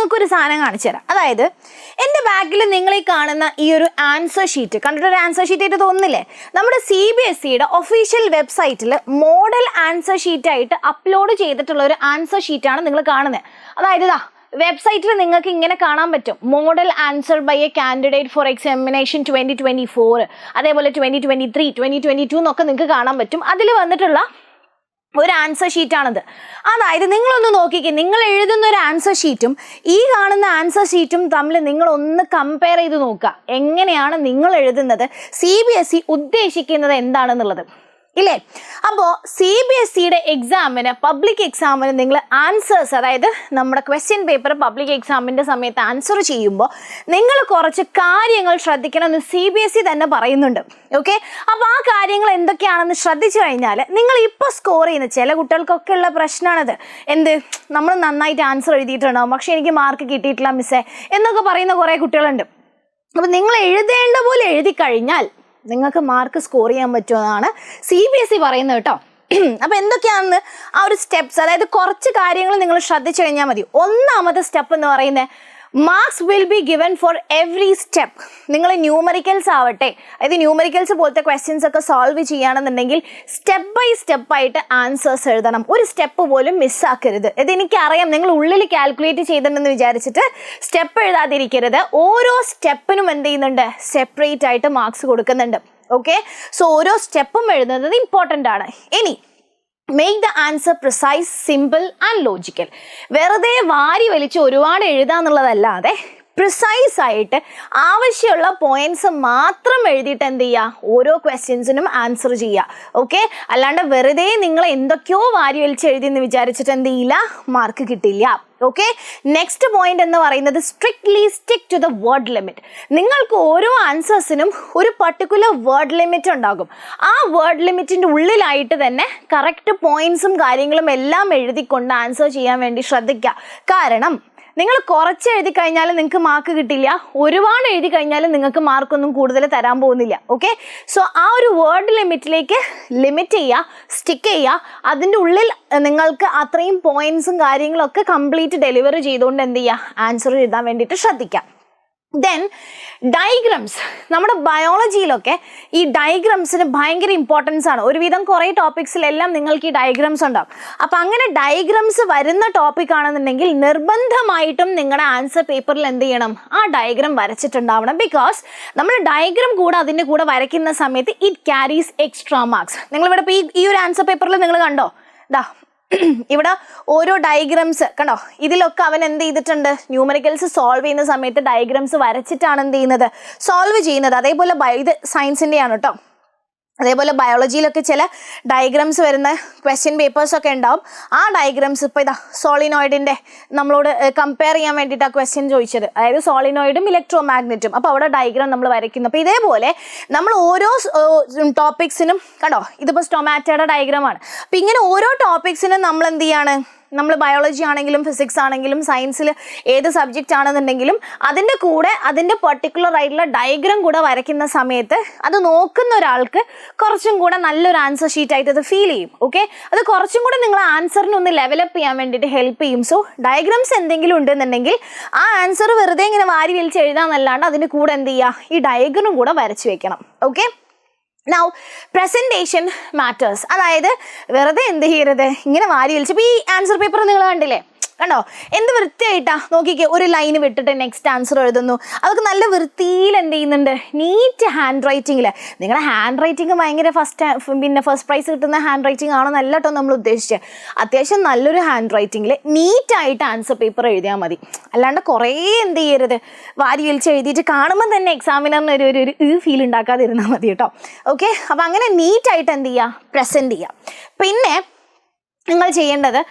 നിങ്ങൾക്കൊരു സാധനം കാണിച്ചു തരാം. അതായത് എൻ്റെ ബാക്കിൽ നിങ്ങൾ ഈ കാണുന്ന ഈ ഒരു ആൻസർ ഷീറ്റ് കണ്ടിട്ടൊരു ആൻസർ ഷീറ്റ് ആയിട്ട് തോന്നുന്നില്ലേ? നമ്മുടെ CBSEയുടെ ഒഫീഷ്യൽ വെബ്സൈറ്റിൽ മോഡൽ ആൻസർ ഷീറ്റായിട്ട് അപ്ലോഡ് ചെയ്തിട്ടുള്ള ഒരു ആൻസർ ഷീറ്റാണ് നിങ്ങൾ കാണുന്നത്. അതായത് വെബ്സൈറ്റിൽ നിങ്ങൾക്ക് ഇങ്ങനെ കാണാൻ പറ്റും, model answer by a candidate for examination 2024, അതേപോലെ 2023, 2022 എന്നൊക്കെ നിങ്ങൾക്ക് കാണാൻ പറ്റും. അതിൽ വന്നിട്ടുള്ള ഒരു ആൻസർ ഷീറ്റാണത്. അതായത് നിങ്ങളൊന്ന് നോക്കിക്കേ, നിങ്ങൾ എഴുതുന്ന ഒരു ആൻസർ ഷീറ്റും ഈ കാണുന്ന ആൻസർ ഷീറ്റും തമ്മിൽ നിങ്ങളൊന്ന് കമ്പയർ ചെയ്ത് നോക്കുക. എങ്ങനെയാണ് നിങ്ങൾ എഴുതുന്നത്, CBSE ഉദ്ദേശിക്കുന്നത് എന്താണെന്നുള്ളത് ഇല്ലേ? അപ്പോൾ CBSEയുടെ എക്സാമിന്, പബ്ലിക് എക്സാമിന് നിങ്ങൾ ആൻസേഴ്സ്, അതായത് നമ്മുടെ ക്വസ്റ്റ്യൻ പേപ്പർ പബ്ലിക് എക്സാമിൻ്റെ സമയത്ത് ആൻസർ ചെയ്യുമ്പോൾ നിങ്ങൾ കുറച്ച് കാര്യങ്ങൾ ശ്രദ്ധിക്കണമെന്ന് CBSE തന്നെ പറയുന്നുണ്ട്. ഓക്കെ, അപ്പോൾ ആ കാര്യങ്ങൾ എന്തൊക്കെയാണെന്ന് ശ്രദ്ധിച്ചു കഴിഞ്ഞാൽ നിങ്ങൾ ഇപ്പോൾ സ്കോർ ചെയ്യുന്ന ചില കുട്ടികൾക്കൊക്കെ ഉള്ള പ്രശ്നമാണത്. എന്ത്, നമ്മൾ നന്നായിട്ട് ആൻസർ എഴുതിയിട്ടുണ്ടാവും, പക്ഷേ എനിക്ക് മാർക്ക് കിട്ടിയിട്ടില്ല മിസ്സേ എന്നൊക്കെ പറയുന്ന കുറേ കുട്ടികളുണ്ട്. അപ്പോൾ നിങ്ങൾ എഴുതേണ്ട പോലെ എഴുതി കഴിഞ്ഞാൽ നിങ്ങൾക്ക് മാർക്ക് സ്കോർ ചെയ്യാൻ പറ്റുമെന്നാണ് CBSE പറയുന്നത് കേട്ടോ. അപ്പോൾ എന്തൊക്കെയാണെന്ന് ആ ഒരു സ്റ്റെപ്സ്, അതായത് കുറച്ച് കാര്യങ്ങൾ നിങ്ങൾ ശ്രദ്ധിച്ചു കഴിഞ്ഞാൽ മതി. ഒന്നാമത്തെ സ്റ്റെപ്പ് എന്ന് പറയുന്നത് marks will be given for every step. നിങ്ങൾ ന്യൂമറിക്കൽസ് ആവട്ടെ, അതായത് ന്യൂമറിക്കൽസ് പോലത്തെ ക്വസ്റ്റ്യൻസ് ഒക്കെ സോൾവ് ചെയ്യുകയാണെന്നുണ്ടെങ്കിൽ സ്റ്റെപ്പ് ബൈ സ്റ്റെപ്പായിട്ട് ആൻസേഴ്സ് എഴുതണം. ഒരു സ്റ്റെപ്പ് പോലും മിസ്സാക്കരുത്. ഇതെനിക്കറിയാം, നിങ്ങൾ ഉള്ളിൽ കാൽക്കുലേറ്റ് ചെയ്തിട്ടുണ്ടെന്ന് വിചാരിച്ചിട്ട് സ്റ്റെപ്പ് എഴുതാതിരിക്കരുത്. ഓരോ സ്റ്റെപ്പിനും എന്ത് ചെയ്യുന്നുണ്ട്, സെപ്പറേറ്റ് ആയിട്ട് മാർക്സ് കൊടുക്കുന്നുണ്ട്. ഓക്കെ, സോ ഓരോ സ്റ്റെപ്പും എഴുതുന്നത് ഇമ്പോർട്ടൻ്റ് ആണ്. ഇനി make the answer precise, simple and logical. വെറുതെ വാരി വലിച്ച് ഒരുപാട് എഴുതാന്നുള്ളതല്ലാതെ പ്രിസൈസ് ആയിട്ട് ആവശ്യമുള്ള പോയിന്റ്സ് മാത്രം എഴുതിയിട്ട് എന്ത് ചെയ്യുക, ഓരോ ക്വസ്റ്റ്യൻസിനും ആൻസർ ചെയ്യുക. ഓക്കെ, അല്ലാണ്ട് വെറുതെ നിങ്ങൾ എന്തൊക്കെയോ വാരി വലിച്ച് എഴുതിയെന്ന് വിചാരിച്ചിട്ട് എന്ത് ചെയ്യില്ല, മാർക്ക് കിട്ടില്ല. ഓക്കെ, നെക്സ്റ്റ് പോയിന്റ് എന്ന് പറയുന്നത് strictly stick to the word limit. നിങ്ങൾക്ക് ഓരോ ആൻസേഴ്സിനും ഒരു പർട്ടിക്കുലർ വേർഡ് ലിമിറ്റ് ഉണ്ടാകും. ആ വേർഡ് ലിമിറ്റിൻ്റെ ഉള്ളിലായിട്ട് തന്നെ കറക്റ്റ് പോയിന്റ്സും കാര്യങ്ങളും എല്ലാം എഴുതിക്കൊണ്ട് ആൻസർ ചെയ്യാൻ വേണ്ടി ശ്രദ്ധിക്കുക. കാരണം നിങ്ങൾ കുറച്ച് എഴുതി കഴിഞ്ഞാൽ നിങ്ങൾക്ക് മാർക്ക് കിട്ടില്ല, ഒരുപാട് എഴുതി കഴിഞ്ഞാൽ നിങ്ങൾക്ക് മാർക്കൊന്നും കൂടുതൽ തരാൻ പോകുന്നില്ല. ഓക്കെ, സോ ആ ഒരു വേർഡ് ലിമിറ്റിലേക്ക് ലിമിറ്റ് ചെയ്യുക, സ്റ്റിക്ക് ചെയ്യുക. അതിൻ്റെ ഉള്ളിൽ നിങ്ങൾക്ക് അത്രയും പോയിന്റ്സും കാര്യങ്ങളൊക്കെ കംപ്ലീറ്റ് ഡെലിവറി ചെയ്തുകൊണ്ട് എന്ത് ചെയ്യുക, ആൻസർ എഴുതാൻ വേണ്ടിയിട്ട് ശ്രദ്ധിക്കാം. Then diagrams. നമ്മുടെ ബയോളജിയിലൊക്കെ ഈ ഡയഗ്രംസിന് ഭയങ്കര ഇമ്പോർട്ടൻസ് ആണ്. ഒരുവിധം കുറേ ടോപ്പിക്സിലെല്ലാം നിങ്ങൾക്ക് ഈ ഡയഗ്രംസ് ഉണ്ടാവും. അപ്പോൾ അങ്ങനെ ഡയഗ്രംസ് വരുന്ന ടോപ്പിക് ആണെന്നുണ്ടെങ്കിൽ നിർബന്ധമായിട്ടും നിങ്ങളുടെ ആൻസർ പേപ്പറിൽ എന്ത് ചെയ്യണം, ആ ഡയഗ്രം വരച്ചിട്ടുണ്ടാവണം. ബിക്കോസ് നമ്മൾ ഡയഗ്രം കൂടെ അതിൻ്റെ കൂടെ വരയ്ക്കുന്ന സമയത്ത് ഇറ്റ് ക്യാരീസ് എക്സ്ട്രാ മാർക്സ്. നിങ്ങളിവിടെ ഇപ്പോൾ ഈ ഒരു ആൻസർ പേപ്പറിൽ നിങ്ങൾ കണ്ടോ, ഇവിടെ ഓരോ ഡയഗ്രംസ് കണ്ടോ, ഇതിലൊക്കെ അവൻ എന്ത് ചെയ്തിട്ടുണ്ട്, ന്യൂമറിക്കൽസ് സോൾവ് ചെയ്യുന്ന സമയത്ത് ഡയഗ്രംസ് വരച്ചിട്ടാണ് എന്ത് ചെയ്യുന്നത്, സോൾവ് ചെയ്യുന്നത്. അതേപോലെ ഇത് സയൻസിൻ്റെയാണ് കേട്ടോ. അതേപോലെ ബയോളജിയിലൊക്കെ ചില ഡയഗ്രംസ് വരുന്ന ക്വസ്റ്റ്യൻ പേപ്പേഴ്സൊക്കെ ഉണ്ടാവും. ആ ഡയഗ്രംസ് ഇപ്പോൾ സോളിനോയിഡിൻ്റെ നമ്മളോട് കമ്പയർ ചെയ്യാൻ വേണ്ടിയിട്ട് ആ ക്വസ്റ്റ്യൻ ചോദിച്ചത്, അതായത് സോളിനോയിഡും ഇലക്ട്രോ മാഗ്നറ്റും. അപ്പോൾ അവിടെ ഡയഗ്രാം നമ്മൾ വരയ്ക്കുന്നു. അപ്പോൾ ഇതേപോലെ നമ്മൾ ഓരോ ടോപ്പിക്സിനും കണ്ടോ, ഇതിപ്പോൾ സ്റ്റൊമാറ്റോയുടെ ഡയഗ്രാമാണ്. അപ്പോൾ ഇങ്ങനെ ഓരോ ടോപ്പിക്സിനും നമ്മൾ എന്ത് ചെയ്യാണ്, നമ്മൾ ബയോളജി ആണെങ്കിലും ഫിസിക്സ് ആണെങ്കിലും സയൻസിൽ ഏത് സബ്ജക്റ്റ് ആണെന്നുണ്ടെങ്കിലും അതിൻ്റെ കൂടെ അതിൻ്റെ പെർട്ടിക്കുലർ ആയിട്ടുള്ള ഡയഗ്രാം കൂടെ വരയ്ക്കുന്ന സമയത്ത് അത് നോക്കുന്ന ഒരാൾക്ക് കുറച്ചും കൂടെ നല്ലൊരു ആൻസർ ഷീറ്റായിട്ട് അത് ഫീൽ ചെയ്യും. ഓക്കെ, അത് കുറച്ചും കൂടെ നിങ്ങൾ ആൻസറിനെ ഒന്ന് ലെവലപ്പ് ചെയ്യാൻ വേണ്ടിയിട്ട് ഹെൽപ്പ് ചെയ്യും. സോ ഡയഗ്രാംസ് എന്തെങ്കിലും ഉണ്ടെന്നുണ്ടെങ്കിൽ ആ ആൻസർ വെറുതെ ഇങ്ങനെ വാരി വലിച്ച് എഴുതാമെന്നല്ലാണ്ട് അതിൻ്റെ കൂടെ എന്ത് ചെയ്യുക, ഈ ഡയഗ്രാം കൂടെ വരച്ച് വെക്കണം. Okay, now presentation matters. അതായത് വെറുതെ എന്ത് ചെയ്യരുത്, ഇങ്ങനെ വാരി വലിച്ച്. ഇപ്പോൾ ഈ ആൻസർ പേപ്പർ നിങ്ങൾ കണ്ടില്ലേ, കണ്ടോ എന്ത് വൃത്തിയായിട്ടാ നോക്കിക്കേ, ഒരു ലൈന് വിട്ടിട്ട് നെക്സ്റ്റ് ആൻസർ എഴുതുന്നു. അതൊക്കെ നല്ല വൃത്തിയിൽ എന്ത് ചെയ്യുന്നുണ്ട്, നീറ്റ് ഹാൻഡ് റൈറ്റിങ്ങിൽ. നിങ്ങളുടെ ഹാൻഡ് റൈറ്റിംഗ് ഭയങ്കര ഫസ്റ്റ് പ്രൈസ് കിട്ടുന്ന ഹാൻഡ് റൈറ്റിംഗ് ആണോ നല്ല കേട്ടോ നമ്മൾ ഉദ്ദേശിച്ചത്. അത്യാവശ്യം നല്ലൊരു ഹാൻഡ് റൈറ്റിങ്ങിൽ നീറ്റായിട്ട് ആൻസർ പേപ്പർ എഴുതിയാൽ മതി. അല്ലാണ്ട് കുറേ എന്ത് ചെയ്യരുത്, വാരി വലിച്ച് എഴുതിയിട്ട് കാണുമ്പോൾ തന്നെ എക്സാമിനറിന് ഒരു ഫീൽ ഉണ്ടാക്കാതിരുന്നാൽ മതി കേട്ടോ. ഓക്കെ, അപ്പോൾ അങ്ങനെ നീറ്റായിട്ട് എന്ത് ചെയ്യുക, പ്രസൻറ്റ് ചെയ്യുക. പിന്നെ നിങ്ങൾ ചെയ്യേണ്ടത്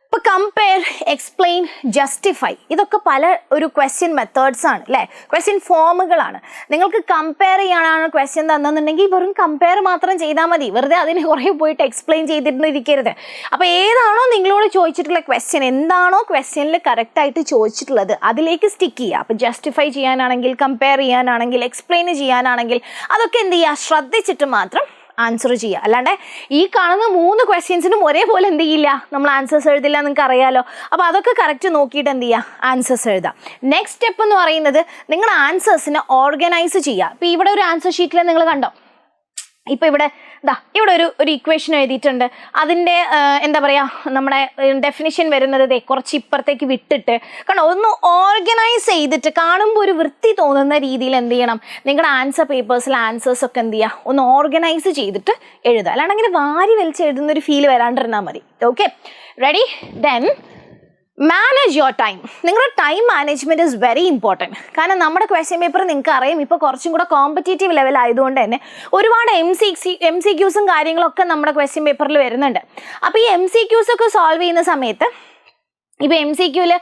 ഇപ്പോൾ കമ്പയർ, എക്സ്പ്ലെയിൻ, ജസ്റ്റിഫൈ, ഇതൊക്കെ പല ഒരു ക്വസ്റ്റ്യൻ മെത്തേഡ്സ് ആണ് അല്ലേ, ക്വസ്റ്റ്യൻ ഫോമുകളാണ്. നിങ്ങൾക്ക് കമ്പയർ ചെയ്യാനാണ് ക്വസ്റ്റ്യൻ തന്നെന്നുണ്ടെങ്കിൽ വെറും കമ്പയർ മാത്രം ചെയ്താൽ മതി. വെറുതെ അതിന് കുറേ പോയിട്ട് എക്സ്പ്ലെയിൻ ചെയ്തിട്ടിരിക്കരുത്. അപ്പോൾ ഏതാണോ നിങ്ങളോട് ചോദിച്ചിട്ടുള്ള ക്വസ്റ്റ്യൻ, എന്താണോ ക്വസ്റ്റ്യനിൽ കറക്റ്റായിട്ട് ചോദിച്ചിട്ടുള്ളത് അതിലേക്ക് സ്റ്റിക്ക് ചെയ്യുക. അപ്പോൾ ജസ്റ്റിഫൈ ചെയ്യാനാണെങ്കിൽ, കമ്പയർ ചെയ്യാനാണെങ്കിൽ, എക്സ്പ്ലെയിൻ ചെയ്യാനാണെങ്കിൽ അതൊക്കെ എന്ത് ചെയ്യുക, ശ്രദ്ധിച്ചിട്ട് മാത്രം ആൻസർ ചെയ്യുക. അല്ലാണ്ട് ഈ കാണുന്ന 3 ക്വസ്റ്റ്യൻസിനും ഒരേപോലെ എന്ത് ചെയ്യില്ല, നമ്മൾ ആൻസേഴ്സ് എഴുതില്ല, നിങ്ങൾക്ക് അറിയാലോ. അപ്പോൾ അതൊക്കെ കറക്റ്റ് നോക്കിയിട്ട് എന്ത് ചെയ്യുക, ആൻസേഴ്സ് എഴുതാം. നെക്സ്റ്റ് സ്റ്റെപ്പ് എന്ന് പറയുന്നത് നിങ്ങളുടെ ആൻസേഴ്സിനെ ഓർഗനൈസ് ചെയ്യുക. ഇപ്പോൾ ഇവിടെ ഒരു ആൻസർ ഷീറ്റിൽ നിങ്ങൾ കണ്ടോ, ഇപ്പോൾ ഇവിടെ ഇവിടെ ഒരു ഇക്വേഷൻ എഴുതിയിട്ടുണ്ട്. അതിൻ്റെ എന്താ പറയുക, നമ്മുടെ ഡെഫിനിഷൻ വരുന്നത് കുറച്ച് ഇപ്പുറത്തേക്ക് വിട്ടിട്ട് കണ്ടോ, ഒന്ന് ഓർഗനൈസ് ചെയ്തിട്ട് കാണുമ്പോൾ ഒരു വൃത്തി തോന്നുന്ന രീതിയിൽ എന്ത് ചെയ്യണം, നിങ്ങളുടെ ആൻസർ പേപ്പേഴ്സിൽ ആൻസേഴ്സൊക്കെ എന്ത് ചെയ്യുക, ഒന്ന് ഓർഗനൈസ് ചെയ്തിട്ട് എഴുതുക. അല്ലാണ്ട് അങ്ങനെ വാരി വലിച്ച് എഴുതുന്നൊരു ഫീൽ വരാണ്ടിരുന്നാൽ മതി. Okay, ready? Then manage your time. നിങ്ങളുടെ time management is very important. കാരണം നമ്മുടെ ക്വസ്റ്റ്യൻ പേപ്പർ നിങ്ങൾക്ക് അറിയാം ഇപ്പോൾ കുറച്ചും കൂടെ കോമ്പറ്റേറ്റീവ് ലെവൽ ആയതുകൊണ്ട് തന്നെ ഒരുപാട് MCQസും കാര്യങ്ങളൊക്കെ നമ്മുടെ ക്വസ്റ്റ്യൻ പേപ്പറിൽ വരുന്നുണ്ട്. അപ്പോൾ ഈ MCQs ഒക്കെ സോൾവ് ചെയ്യുന്ന സമയത്ത് ഇപ്പോൾ MCQയിൽ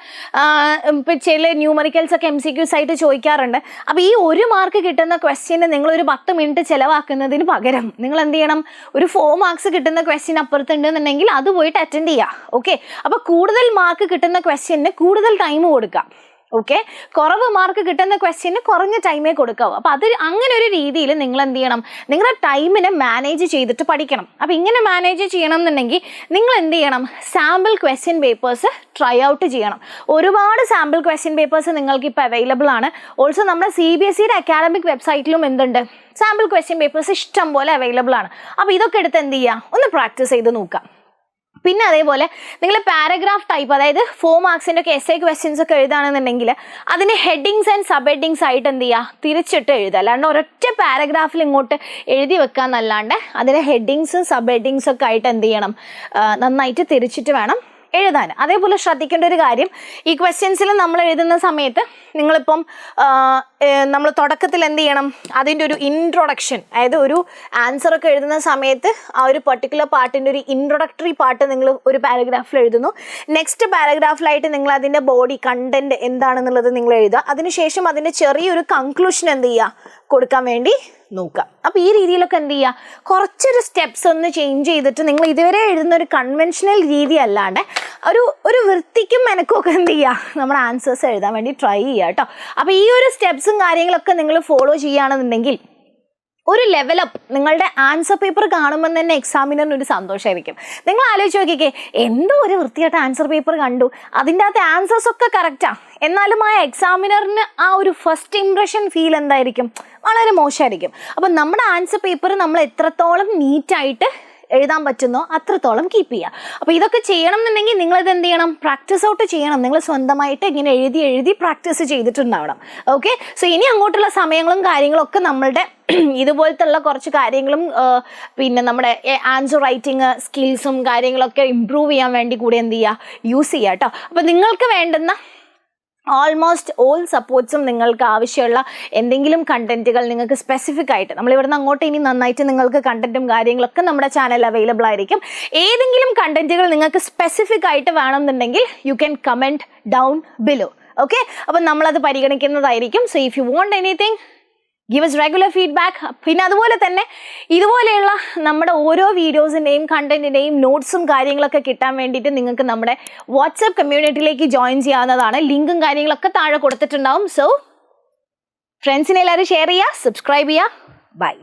ഇപ്പോൾ ചില ന്യൂമറിക്കൽസ് ഒക്കെ MCQs ആയിട്ട് ചോദിക്കാറുണ്ട്. അപ്പോൾ ഈ 1 മാർക്ക് കിട്ടുന്ന ക്വസ്റ്റ്യന് നിങ്ങളൊരു 10 മിനിറ്റ് ചിലവാക്കുന്നതിന് പകരം നിങ്ങൾ എന്ത് ചെയ്യണം, ഒരു 4 മാർക്സ് കിട്ടുന്ന ക്വസ്റ്റ്യൻ അപ്പുറത്തുണ്ടെന്നുണ്ടെങ്കിൽ അത് പോയിട്ട് അറ്റൻഡ് ചെയ്യുക. ഓക്കെ, അപ്പോൾ കൂടുതൽ മാർക്ക് കിട്ടുന്ന ക്വസ്റ്റ്യന് കൂടുതൽ ടൈം കൊടുക്കുക. ഓക്കെ, കുറവ് മാർക്ക് കിട്ടുന്ന ക്വസ്റ്റ്യന് കുറഞ്ഞ ടൈമേ കൊടുക്കാവൂ. അപ്പോൾ അത് അങ്ങനെ ഒരു രീതിയിൽ നിങ്ങൾ എന്ത് ചെയ്യണം, നിങ്ങളുടെ ടൈമിനെ മാനേജ് ചെയ്തിട്ട് പഠിക്കണം. അപ്പോൾ ഇങ്ങനെ മാനേജ് ചെയ്യണം എന്നുണ്ടെങ്കിൽ നിങ്ങൾ എന്ത് ചെയ്യണം, sample question papers try out ചെയ്യണം. ഒരുപാട് സാമ്പിൾ ക്വസ്റ്റ്യൻ പേപ്പേഴ്സ് നിങ്ങൾക്ക് ഇപ്പോൾ അവൈലബിൾ ആണ്. ഓൾസോ നമ്മുടെ CBSEയുടെ അക്കാഡമിക് വെബ്സൈറ്റിലും എന്തുണ്ട്, സാമ്പിൾ ക്വസ്റ്റ്യൻ പേപ്പേഴ്സ് ഇഷ്ടം പോലെ അവൈലബിൾ ആണ്. അപ്പോൾ ഇതൊക്കെ എടുത്ത് എന്ത് ചെയ്യുക, ഒന്ന് പ്രാക്ടീസ് ചെയ്ത് നോക്കാം. പിന്നെ അതേപോലെ നിങ്ങൾ പാരഗ്രാഫ് ടൈപ്പ്, അതായത് 4 മാർക്സിൻ്റെ ഒക്കെ essay ക്വസ്റ്റ്യൻസ് ഒക്കെ എഴുതുകയാണെന്നുണ്ടെങ്കിൽ അതിന് ഹെഡിങ്സ് ആൻഡ് സബ് ഹെഡിങ്സ് ആയിട്ട് എന്ത് ചെയ്യുക, തിരിച്ചിട്ട് എഴുതുക. അല്ലാണ്ട് ഒരൊറ്റ പാരഗ്രാഫിൽ ഇങ്ങോട്ട് എഴുതി വെക്കാന്നല്ലാണ്ട് അതിന് ഹെഡിങ്സും സബ് ഹെഡിങ്സും ഒക്കെ ആയിട്ട് എന്ത് ചെയ്യണം, നന്നായിട്ട് തിരിച്ചിട്ട് വേണം എഴുതാൻ. അതേപോലെ ശ്രദ്ധിക്കേണ്ട ഒരു കാര്യം, ഈ ക്വസ്റ്റ്യൻസിൽ നമ്മൾ എഴുതുന്ന സമയത്ത് നിങ്ങളിപ്പം നമ്മൾ തുടക്കത്തിൽ എന്ത് ചെയ്യണം, അതിൻ്റെ ഒരു ഇൻട്രൊഡക്ഷൻ, അതായത് ഒരു ആൻസറൊക്കെ എഴുതുന്ന സമയത്ത് ആ ഒരു പർട്ടിക്കുലർ പാർട്ടിൻ്റെ ഒരു ഇൻട്രൊഡക്ടറി പാർട്ട് നിങ്ങൾ ഒരു പാരഗ്രാഫിൽ എഴുതുന്നു. നെക്സ്റ്റ് പാരഗ്രാഫിലായിട്ട് നിങ്ങൾ അതിൻ്റെ ബോഡി കണ്ടന്റ് എന്താണെന്നുള്ളത് നിങ്ങൾ എഴുതുക. അതിനുശേഷം അതിൻ്റെ ചെറിയൊരു കൺക്ലൂഷൻ എന്ത് ചെയ്യുക, കൊടുക്കാൻ വേണ്ടി നോക്കുക. അപ്പോൾ ഈ രീതിയിലൊക്കെ എന്ത് ചെയ്യുക, കുറച്ചൊരു സ്റ്റെപ്സ് ഒന്ന് ചേഞ്ച് ചെയ്തിട്ട് നിങ്ങൾ ഇതുവരെ എഴുതുന്ന ഒരു കൺവെൻഷണൽ രീതി അല്ലാണ്ട് ഒരു വൃത്തിക്കും മെനക്കും ഒക്കെ എന്ത് ചെയ്യുക, നമ്മുടെ ആൻസേഴ്സ് എഴുതാൻ വേണ്ടി ട്രൈ ചെയ്യുക കേട്ടോ. അപ്പോൾ ഈ ഒരു സ്റ്റെപ്സും കാര്യങ്ങളൊക്കെ നിങ്ങൾ ഫോളോ ചെയ്യുകയാണെന്നുണ്ടെങ്കിൽ ഒരു ലെവലപ്പ്, നിങ്ങളുടെ ആൻസർ പേപ്പർ കാണുമ്പോൾ തന്നെ എക്സാമിനറിന് ഒരു സന്തോഷമായിരിക്കും. നിങ്ങൾ ആലോചിച്ച് നോക്കിക്കേ, എന്തോ ഒരു വൃത്തിയായിട്ട് ആൻസർ പേപ്പർ കണ്ടു, അതിൻ്റെ അകത്ത് ആൻസേഴ്സ് ഒക്കെ കറക്റ്റാണ്, എന്നാലും ആ എക്സാമിനറിന് ആ ഒരു ഫസ്റ്റ് ഇംപ്രഷൻ ഫീൽ എന്തായിരിക്കും, വളരെ മോശമായിരിക്കും. അപ്പം നമ്മുടെ ആൻസർ പേപ്പർ നമ്മൾ എത്രത്തോളം നീറ്റായിട്ട് എഴുതാൻ പറ്റുന്നോ അത്രത്തോളം കീപ്പ് ചെയ്യുക. അപ്പോൾ ഇതൊക്കെ ചെയ്യണം എന്നുണ്ടെങ്കിൽ നിങ്ങളിത് എന്ത് ചെയ്യണം, പ്രാക്ടീസ് ഔട്ട് ചെയ്യണം. നിങ്ങൾ സ്വന്തമായിട്ട് ഇങ്ങനെ എഴുതി പ്രാക്ടീസ് ചെയ്തിട്ടുണ്ടാവണം. ഓക്കെ, സോ ഇനി അങ്ങോട്ടുള്ള സമയങ്ങളും കാര്യങ്ങളും ഒക്കെ നമ്മളുടെ ഇതുപോലത്തുള്ള കുറച്ച് കാര്യങ്ങളും പിന്നെ നമ്മുടെ ആൻസർ റൈറ്റിംഗ് സ്കിൽസും കാര്യങ്ങളൊക്കെ ഇമ്പ്രൂവ് ചെയ്യാൻ വേണ്ടി കൂടി എന്ത് ചെയ്യുക, യൂസ് ചെയ്യുക കേട്ടോ. അപ്പോൾ നിങ്ങൾക്ക് വേണ്ടുന്ന ഓൾമോസ്റ്റ് ഓൾ സപ്പോർട്ട്സും നിങ്ങൾക്ക് ആവശ്യമുള്ള എന്തെങ്കിലും കണ്ടന്റുകൾ നിങ്ങൾക്ക് സ്പെസിഫിക് ആയിട്ട് നമ്മളിവിടുന്ന് അങ്ങോട്ട് ഇനി നന്നായിട്ട് നിങ്ങൾക്ക് കണ്ടന്റും കാര്യങ്ങളൊക്കെ നമ്മുടെ ചാനൽ അവൈലബിൾ ആയിരിക്കും. ഏതെങ്കിലും കണ്ടന്റുകൾ നിങ്ങൾക്ക് സ്പെസിഫിക് ആയിട്ട് വേണമെന്നുണ്ടെങ്കിൽ you can comment down below. Okay, അപ്പം നമ്മളത് പരിഗണിക്കുന്നതായിരിക്കും. So if you want anything give us regular feedback. പിന്നെ അതുപോലെ തന്നെ ഇതുപോലെയുള്ള നമ്മുടെ ഓരോ വീഡിയോസിൻ്റെയും കണ്ടന്റിൻ്റെയും നോട്ട്സും കാര്യങ്ങളൊക്കെ കിട്ടാൻ വേണ്ടിയിട്ട് നിങ്ങൾക്ക് നമ്മുടെ വാട്സാപ്പ് കമ്മ്യൂണിറ്റിയിലേക്ക് ജോയിൻ ചെയ്യാവുന്നതാണ്. ലിങ്കും കാര്യങ്ങളൊക്കെ താഴെ കൊടുത്തിട്ടുണ്ടാവും. സോ ഫ്രണ്ട്സിനെ എല്ലാവരും ഷെയർ ചെയ്യുക, സബ്സ്ക്രൈബ് ചെയ്യുക. ബൈ.